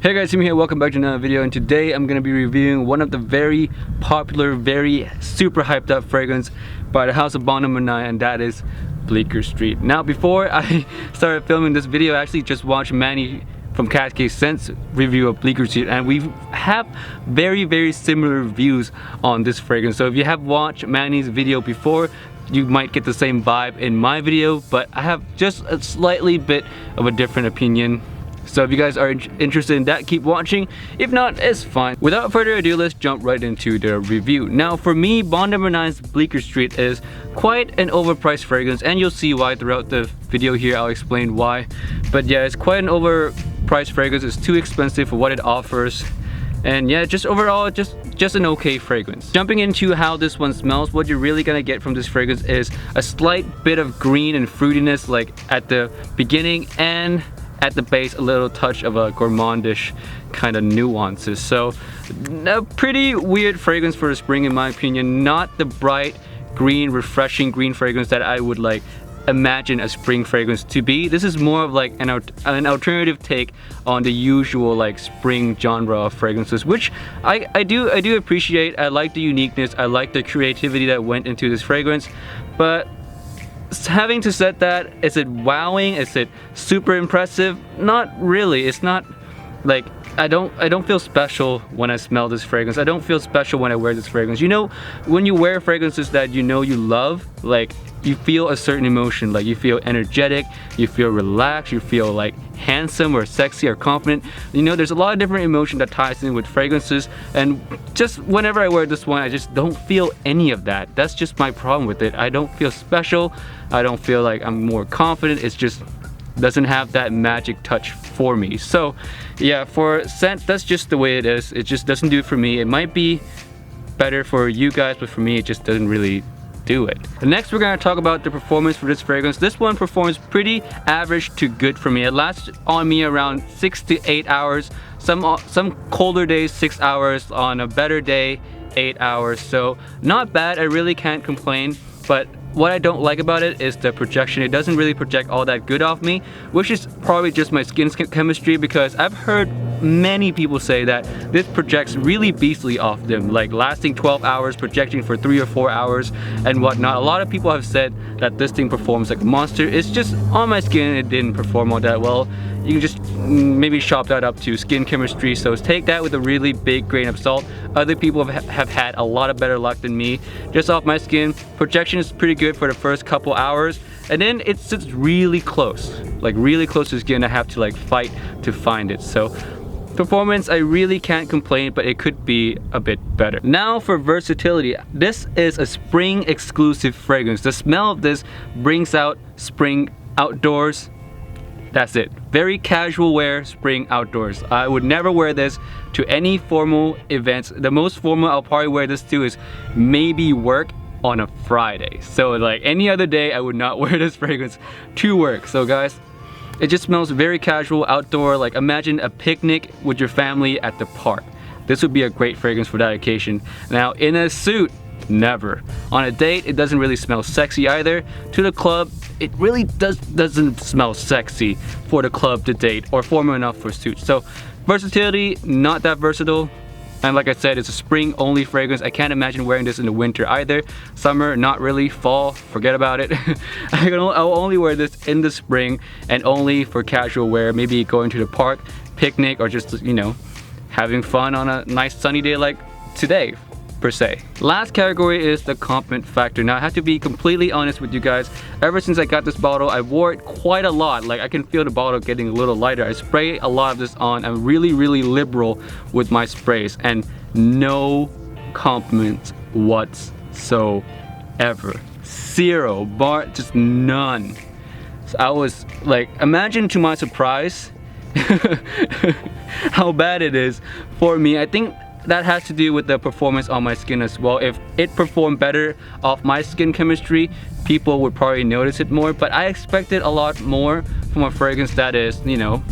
Hey guys, Tim here, welcome back to another video, and today I'm going to be reviewing one of the very popular, very super hyped up fragrance by the House of Bond No. 9, and that is Bleecker Street. Now before I started filming this video, I actually just watched Manny from Cascade Scent's review of Bleecker Street, and we have very similar views on this fragrance. So if you have watched Manny's video before, you might get the same vibe in my video, but I have just a slightly bit of a different opinion. So if you guys are interested in that, keep watching. If not, it's fine. Without further ado, let's jump right into the review. Now for me, Bond No. 9's Bleecker Street is quite an overpriced fragrance, and you'll see why throughout the video here. I'll explain why. But yeah, it's quite an overpriced fragrance. It's too expensive for what it offers. And yeah, just overall, just an okay fragrance. Jumping into how this one smells, what you're really gonna get from this fragrance is a slight bit of green and fruitiness, like at the beginning, and at the base a little touch of a gourmandish kind of nuances. So a pretty weird fragrance for the spring in my opinion. Not the bright green, refreshing green fragrance that I would like imagine a spring fragrance to be. This is more of like an alternative take on the usual like spring genre of fragrances, which I do appreciate. I like the uniqueness, I like the creativity that went into this fragrance. But having to said that, is it wowing? Is it super impressive? Not really. It's not like, I don't feel special when I smell this fragrance. I don't feel special when I wear this fragrance. You know, when you wear fragrances that you know you love, like you feel a certain emotion, like you feel energetic, you feel relaxed, you feel like handsome or sexy or confident. You know, there's a lot of different emotion that ties in with fragrances, and just whenever I wear this one, I just don't feel any of that. That's just my problem with it. I don't feel special. I don't feel like I'm more confident. It's just doesn't have that magic touch for me. So yeah, for scent, that's just the way it is. It just doesn't do it for me. It might be better for you guys, but for me, it just doesn't really do it. Next, we're gonna talk about the performance for this fragrance. This one performs pretty average to good for me. It lasts on me around 6 to 8 hours. Some colder days, 6 hours. On a better day, 8 hours. So not bad. I really can't complain. But what I don't like about it is the projection. It doesn't really project all that good off me, which is probably just my skin chemistry, because I've heard many people say that this projects really beastly off them, like lasting 12 hours, projecting for 3 or 4 hours and whatnot. A lot of people have said that this thing performs like a monster. It's just on my skin, it didn't perform all that well. You can just maybe chop that up to skin chemistry, so take that with a really big grain of salt. Other people have had a lot of better luck than me. Just off my skin, projection is pretty good for the first couple hours, and then it sits really close, like really close to skin. I have to like fight to find it. So performance, I really can't complain, but it could be a bit better. Now for versatility, this is a spring exclusive fragrance. The smell of this brings out spring outdoors. That's it. Very casual wear, spring outdoors. I would never wear this to any formal events. The most formal I'll probably wear this to is maybe work on a Friday. So like any other day, I would not wear this fragrance to work. So guys, it just smells very casual, outdoor. Like imagine a picnic with your family at the park. This would be a great fragrance for that occasion. Now in a suit, never. On a date, it doesn't really smell sexy either. To the club, it really doesn't smell sexy for the club to date, or formal enough for suits. So versatility, not that versatile. And like I said, it's a spring only fragrance. I can't imagine wearing this in the winter either. Summer, not really. Fall, forget about it. I'll only wear this in the spring, and only for casual wear, maybe going to the park, picnic, or just, you know, having fun on a nice sunny day like today, per se. Last category is the compliment factor. Now I have to be completely honest with you guys. Ever since I got this bottle, I wore it quite a lot. Like I can feel the bottle getting a little lighter. I spray a lot of this on. I'm really liberal with my sprays, and no compliments whatsoever. Zero, just none. So I was like, imagine to my surprise how bad it is for me. I think that has to do with the performance on my skin as well. If it performed better off my skin chemistry, people would probably notice it more, but I expected a lot more from a fragrance that is, you know,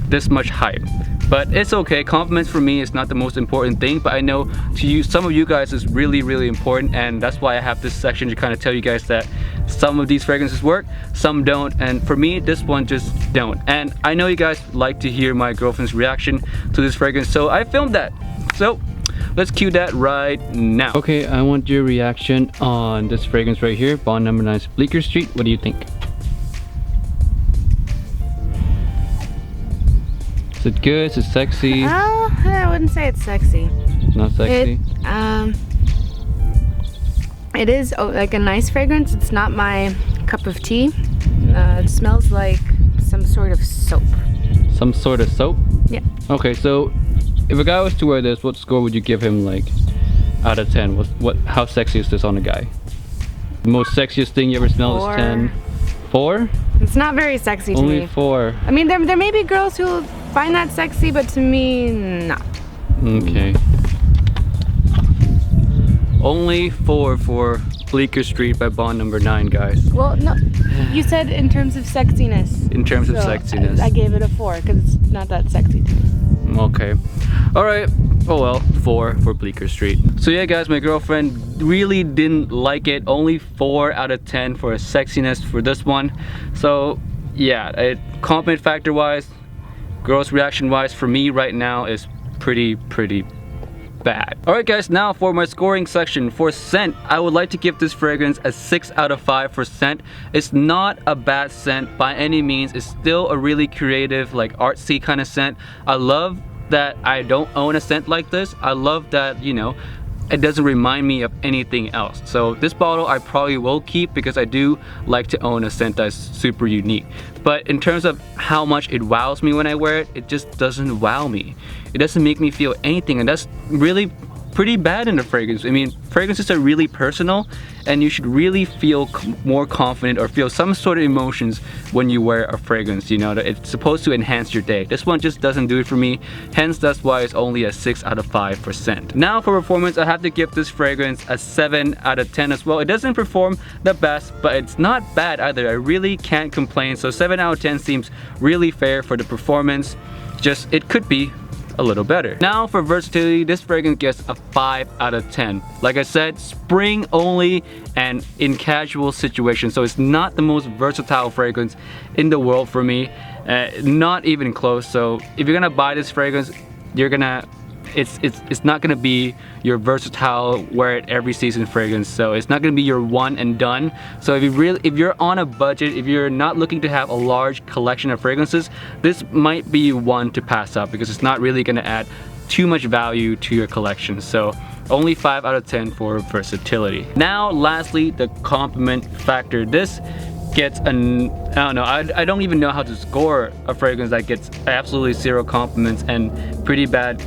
this much hype. But it's okay. Compliments for me is not the most important thing, but I know to you, some of you guys, is really important, and that's why I have this section to kind of tell you guys that Some of these fragrances work, some don't, and for me this one just don't. And I know you guys like to hear my girlfriend's reaction to this fragrance, so I filmed that. So let's cue that right now. Okay, I want your reaction on this fragrance right here, Bond No. 9's Bleecker Street. What do you think? Is it good? Is it sexy? I wouldn't say it's sexy. Not sexy? It is like a nice fragrance. It's not my cup of tea. It smells like some sort of soap. Some sort of soap? Yeah. Okay, so if a guy was to wear this, what score would you give him, like, out of 10? How sexy is this on a guy? The most sexiest thing you ever smelled is 10. 4? It's not very sexy to me. Only 4. I mean, there may be girls who find that sexy, but to me, no. Okay. Only 4 for Bleecker Street by Bond No. 9, guys. Well, no, you said in terms of sexiness. In terms of sexiness. I gave it a 4 because it's not that sexy to me. Okay. Alright. Oh well, 4 for Bleecker Street. So yeah guys, my girlfriend really didn't like it. Only 4 out of 10 for a sexiness for this one. So yeah, compliment factor wise, girls reaction wise, for me right now is pretty bad. Alright guys, now for my scoring section. For scent, I would like to give this fragrance a 6 out of 5 for scent. It's not a bad scent by any means. It's still a really creative, like artsy kind of scent. I love that I don't own a scent like this. I love that, you know, it doesn't remind me of anything else. So this bottle I probably will keep because I do like to own a scent that's super unique. But in terms of how much it wows me when I wear it, it just doesn't wow me. It doesn't make me feel anything, and that's really pretty bad in a fragrance. I mean, fragrances are really personal, and you should really feel more confident or feel some sort of emotions when you wear a fragrance, you know, that it's supposed to enhance your day. This one just doesn't do it for me, hence that's why it's only a 6 out of 5 for scent. Now for performance, I have to give this fragrance a 7 out of 10 as well. It doesn't perform the best, but it's not bad either. I really can't complain, so 7 out of 10 seems really fair for the performance. Just, it could be a little better. Now for versatility, this fragrance gets a 5 out of 10. Like I said, spring only and in casual situations, so it's not the most versatile fragrance in the world for me, not even close. So if you're gonna buy this fragrance, you're gonna it's not gonna be your versatile wear it every season fragrance. So it's not gonna be your one and done. So if you're on a budget, if you're not looking to have a large collection of fragrances, this might be one to pass up because it's not really gonna add too much value to your collection. So only 5 out of 10 for versatility. Now lastly, the compliment factor. This gets I don't know, I don't even know how to score a fragrance that gets absolutely 0 compliments and pretty bad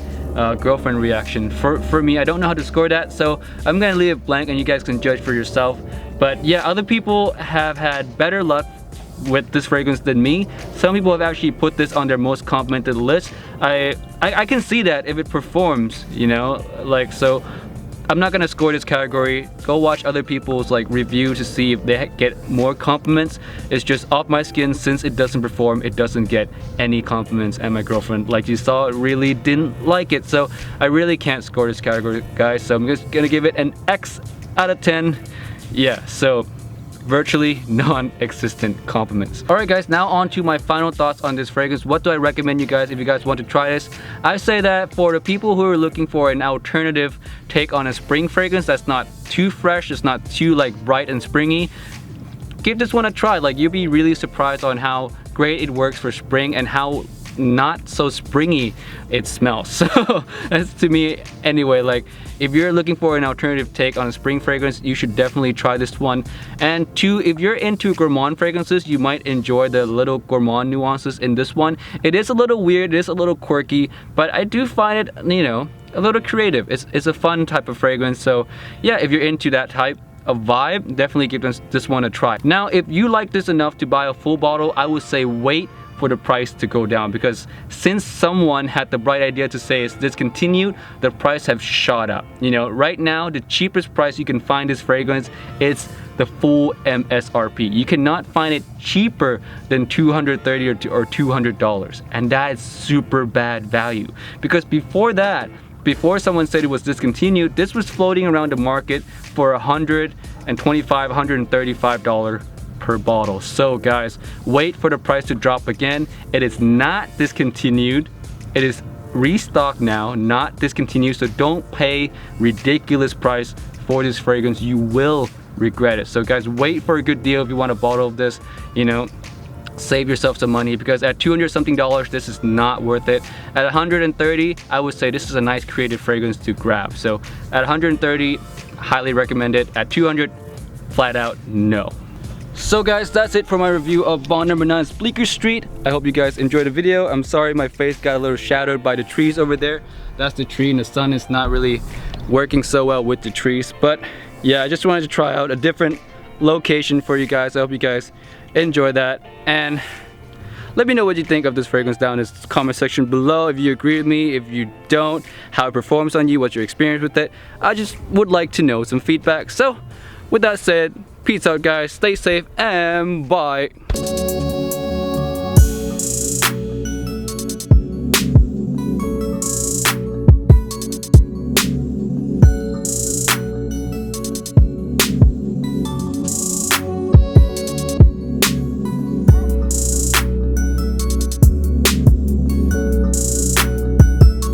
girlfriend reaction. For me, I don't know how to score that, so I'm gonna leave it blank and you guys can judge for yourself. But yeah, other people have had better luck with this fragrance than me. Some people have actually put this on their most complimented list. I can see that if it performs, you know, like, so I'm not gonna score this category. Go watch other people's like reviews to see if they get more compliments. It's just off my skin, since it doesn't perform, it doesn't get any compliments, and my girlfriend, like you saw, really didn't like it. So I really can't score this category, guys. So I'm just gonna give it an X out of 10. Yeah, so virtually non-existent compliments. Alright guys, now on to my final thoughts on this fragrance. What do I recommend you guys if you guys want to try this? I say that for the people who are looking for an alternative take on a spring fragrance that's not too fresh, it's not too like bright and springy, give this one a try. Like, you'll be really surprised on how great it works for spring and how not so springy it smells. So that's, to me anyway, like, if you're looking for an alternative take on a spring fragrance, you should definitely try this one. And 2, if you're into gourmand fragrances, you might enjoy the little gourmand nuances in this one. It is a little weird, it is a little quirky, but I do find it, you know, a little creative. It's a fun type of fragrance. So yeah, if you're into that type of vibe, definitely give this one a try. Now, if you like this enough to buy a full bottle, I would say wait for the price to go down, because since someone had the bright idea to say it's discontinued, the price have shot up. You know, right now the cheapest price you can find this fragrance is the full MSRP. You cannot find it cheaper than $230 or $200, and that is super bad value, because before that before someone said it was discontinued, this was floating around the market for $125, $135 per bottle. So guys, wait for the price to drop again. It is not discontinued. It is restocked now, not discontinued. So don't pay ridiculous price for this fragrance. You will regret it. So guys, wait for a good deal if you want a bottle of this. You know, save yourself some money, because at 200 something dollars, this is not worth it. At 130, I would say this is a nice creative fragrance to grab. So at 130, highly recommend it. At 200, flat out no. So guys, that's it for my review of Bond No. 9's Bleecker Street. I hope you guys enjoyed the video. I'm sorry my face got a little shadowed by the trees over there. That's the tree, and the sun is not really working so well with the trees. But yeah, I just wanted to try out a different location for you guys. I hope you guys enjoy that, and let me know what you think of this fragrance down in the comment section below. If you agree with me, if you don't, how it performs on you, what's your experience with it. I just would like to know some feedback. So with that said, peace out guys, stay safe, and bye.